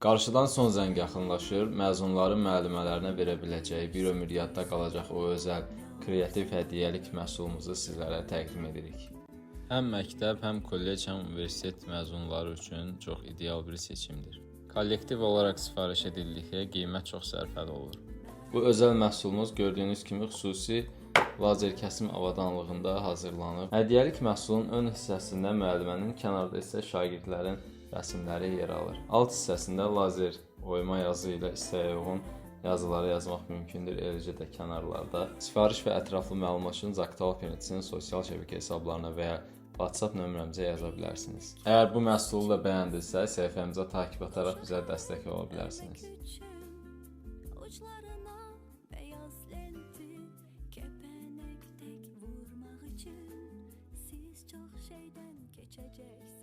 Qarşıdan son zəng yaxınlaşır, məzunların müəllimələrinə verə biləcəyi bir ömür yadda qalacaq o özəl, kreativ hədiyyəlik məhsulumuzu sizlərə təqdim edirik. Həm məktəb, həm kollec, həm universitet məzunları üçün çox ideal bir seçimdir. Kollektiv olaraq sifariş edildikdə qiymət çox sərfəli olur. Bu özəl məhsulumuz gördüyünüz kimi xüsusi lazer kəsim avadanlığında hazırlanıb. Hədiyyəlik məhsulun ön hissəsində müəllimənin, kənarda isə şagirdlərin rəsmləri yer alır. Alt hissəsində lazer oyma yazı ilə istəyə uyğun yazıları yazmaq mümkündür. Eləcə də kənarlarda sifariş və ətraflı məlumat üçün Zaqatal Printsin sosial şəbəkə hesablarına və ya WhatsApp nömrəmizə yaza bilərsiniz. Əgər bu məhsulu da bəyəndinizsə, səhifəmizə takib ataraq bizə dəstək ola bilərsiniz. Uçlarına beyaz lenti, kepenek tek vurmak için siz çok şeyden geçeceksiniz.